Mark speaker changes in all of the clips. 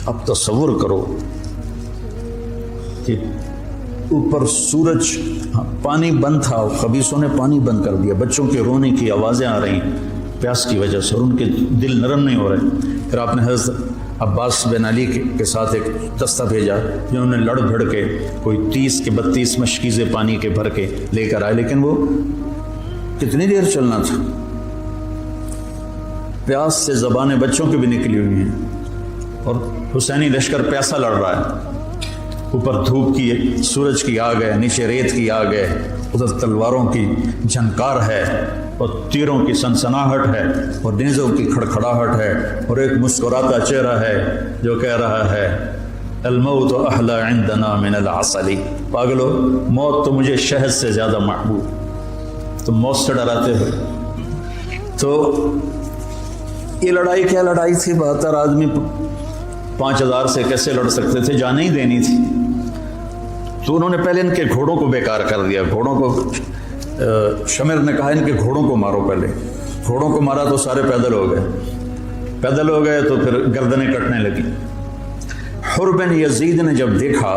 Speaker 1: اب تصور کرو کہ اوپر سورج، پانی بند تھا، خبیثوں نے پانی بند کر دیا، بچوں کے رونے کی آوازیں آ رہی پیاس کی وجہ سے، اور ان کے دل نرم نہیں ہو رہے۔ پھر آپ نے حضرت عباس بن علی کے ساتھ ایک دستہ بھیجا، جنہوں نے لڑ بھڑ کے کوئی 30 کے 32 مشکیزیں پانی کے بھر کے لے کر آئے، لیکن وہ کتنی دیر چلنا تھا، پیاس سے زبانیں بچوں کی بھی نکلی ہوئی ہیں، اور حسینی لشکر پیاسا لڑ رہا ہے، اوپر دھوپ کی، سورج کی آگ ہے، نیچے ریت کی آگ ہے، ادھر تلواروں کی جھنکار ہے، اور تیروں کی سنسناہٹ ہے، اور نیزوں کی کھڑکھڑاہٹ ہے، اور ایک مسکراتا چہرہ ہے جو کہہ رہا ہے الموت احلی عندنا من العسل، پاگلو موت تو مجھے شہد سے زیادہ محبوب، تم موت سے ڈراتے ہو۔ تو یہ لڑائی کیا لڑائی تھی، 72 آدمی 5000 سے کیسے لڑ سکتے تھے، جانیں ہی دینی تھی۔ تو انہوں نے پہلے ان کے گھوڑوں کو بیکار کر دیا، گھوڑوں کو، شمر نے کہا ان کے گھوڑوں کو مارو، پہلے گھوڑوں کو مارا تو سارے پیدل ہو گئے تو پھر گردنیں کٹنے لگی۔ حر بن یزید نے جب دیکھا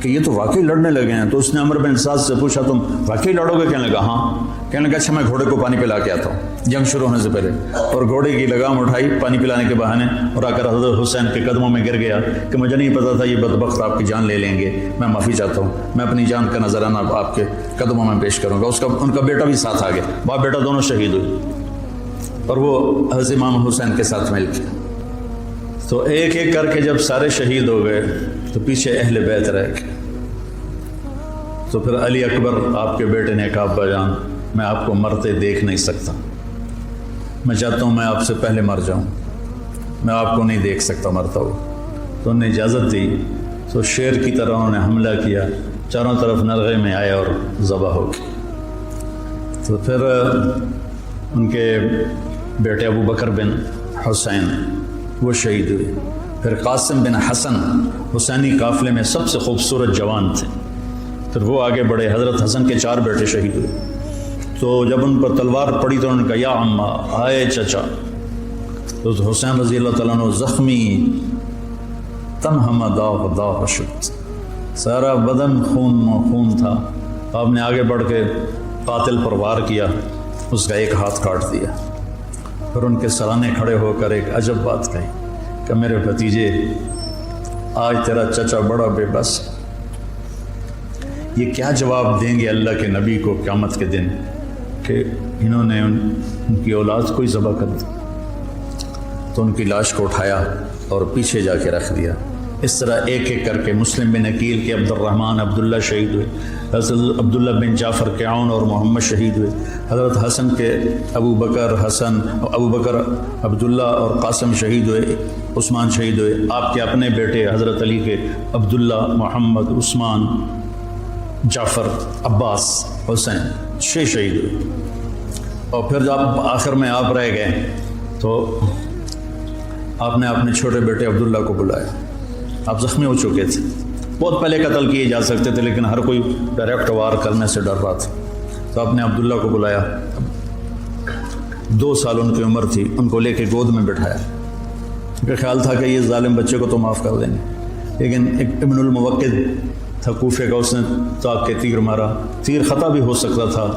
Speaker 1: کہ یہ تو واقعی لڑنے لگے ہیں، تو اس نے عمر بن سعد سے پوچھا تم واقعی لڑو گے؟ کہنے لگا ہاں۔ کہنے لگا اچھا میں گھوڑے کو پانی پلا کے آتا ہوں جنگ شروع ہونے سے پہلے، اور گھوڑے کی لگام اٹھائی پانی پلانے کے بہانے، اور آ کر حضرت حسین کے قدموں میں گر گیا کہ مجھے نہیں پتا تھا یہ بدبخت آپ کی جان لے لیں گے، میں معافی چاہتا ہوں، میں اپنی جان کا نذرانہ آپ کے قدموں میں پیش کروں گا۔ ان کا بیٹا بھی ساتھ آ گیا، باپ بیٹا دونوں شہید ہوئے، اور وہ حضرت امام حسین کے ساتھ مل کے، تو ایک ایک کر کے جب سارے شہید ہو گئے تو پیچھے اہل بیت رہ گئے۔ تو پھر علی اکبر آپ کے بیٹے نے کہا ابا جان میں آپ کو مرتے دیکھ نہیں سکتا، میں چاہتا ہوں میں آپ سے پہلے مر جاؤں، میں آپ کو نہیں دیکھ سکتا مرتا ہو۔ تو انہوں نے اجازت دی، تو شیر کی طرح انہوں نے حملہ کیا، چاروں طرف نرغے میں آئے اور ذبح ہو گئے۔ تو پھر ان کے بیٹے ابو بکر بن حسین وہ شہید ہوئے، پھر قاسم بن حسن حسینی قافلے میں سب سے خوبصورت جوان تھے، پھر وہ آگے بڑھے، حضرت حسن کے 4 بیٹے شہید ہوئے۔ تو جب ان پر تلوار پڑی تو انہوں نے کہا یا عمّا، آئے چچا، تو حسین رضی اللہ تعالیٰ عنہ زخمی تنہم داغ داغ شد، سارا بدن خون تھا، آپ نے آگے بڑھ کے قاتل پر وار کیا، اس کا ایک ہاتھ کاٹ دیا، پھر ان کے سرانے کھڑے ہو کر ایک عجب بات کہی کہ میرے بھتیجے آج تیرا چچا بڑا بے بس، یہ کیا جواب دیں گے اللہ کے نبی کو قیامت کے دن کہ انہوں نے ان کی اولاد کو ہی ذبح کر دی۔ تو ان کی لاش کو اٹھایا اور پیچھے جا کے رکھ دیا۔ اس طرح ایک ایک کر کے مسلم بن عقیل کے عبد الرحمن عبداللہ شہید ہوئے، حضرت عبداللہ بن جعفر کے عون اور محمد شہید ہوئے، حضرت حسن کے ابو بکر عبداللہ اور قاسم شہید ہوئے، عثمان شہید ہوئے، آپ کے اپنے بیٹے حضرت علی کے عبداللہ، محمد، عثمان، جعفر، عباس، حسین 6 شہید ہوئے۔ اور پھر جب آخر میں آپ رہ گئے تو آپ نے اپنے چھوٹے بیٹے عبداللہ کو بلایا، آپ زخمی ہو چکے تھے، بہت پہلے قتل کیے جا سکتے تھے لیکن ہر کوئی ڈائریکٹ وار کرنے سے ڈر رہا تھا، تو آپ نے عبداللہ کو بلایا، 2 سال ان کی عمر تھی، ان کو لے کے گود میں بٹھایا، کیونکہ خیال تھا کہ یہ ظالم بچے کو تو معاف کر دیں گے، لیکن ایک ابن الموقد تھا کوفے کا، اس نے تاک کے تیر مارا، تیر خطا بھی ہو سکتا تھا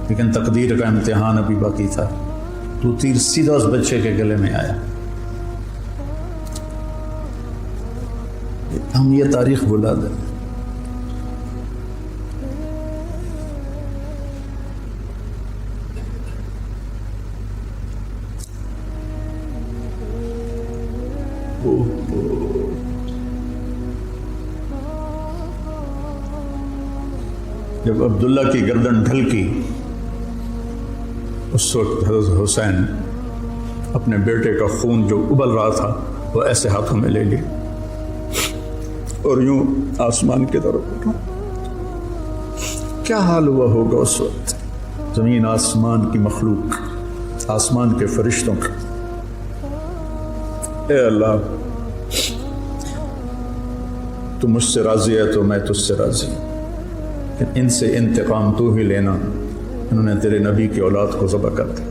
Speaker 1: لیکن تقدیر کا امتحان ابھی باقی تھا، تو تیر سیدھا اس بچے کے گلے میں آیا۔ ہم یہ تاریخ بھلا دیں، جب عبداللہ کی گردن ڈھلکی اس وقت حضرت حسین اپنے بیٹے کا خون جو ابل رہا تھا وہ ایسے ہاتھوں میں لے لی اور یوں آسمان کی طرف اٹھا۔ کیا حال ہوا ہوگا اس وقت زمین آسمان کی مخلوق، آسمان کے فرشتوں کا، اے اللہ تو مجھ سے راضی ہے تو میں تجھ سے راضی ہوں، ان سے انتقام تو ہی لینا، انہوں نے تیرے نبی کی اولاد کو ذبح کر دیا۔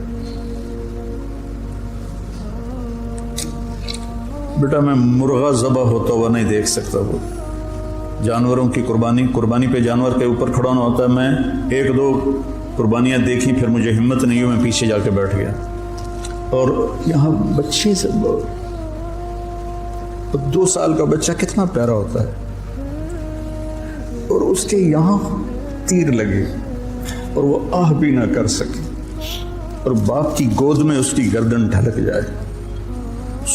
Speaker 1: بیٹا میں مرغا ذبح ہوتا ہوا نہیں دیکھ سکتا، وہ جانوروں کی قربانی پہ جانور کے اوپر کھڑا ہونا ہوتا ہے۔ میں ایک دو قربانیاں دیکھی، پھر مجھے ہمت نہیں ہوئی، میں پیچھے جا کے بیٹھ گیا۔ اور یہاں بچے سے 2 سال کا بچہ کتنا پیارا ہوتا ہے، اور اس کے یہاں تیر لگے اور وہ آہ بھی نہ کر سکے، اور باپ کی گود میں اس کی گردن ڈھلک جائے۔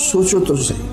Speaker 1: سوچو تو صحیح،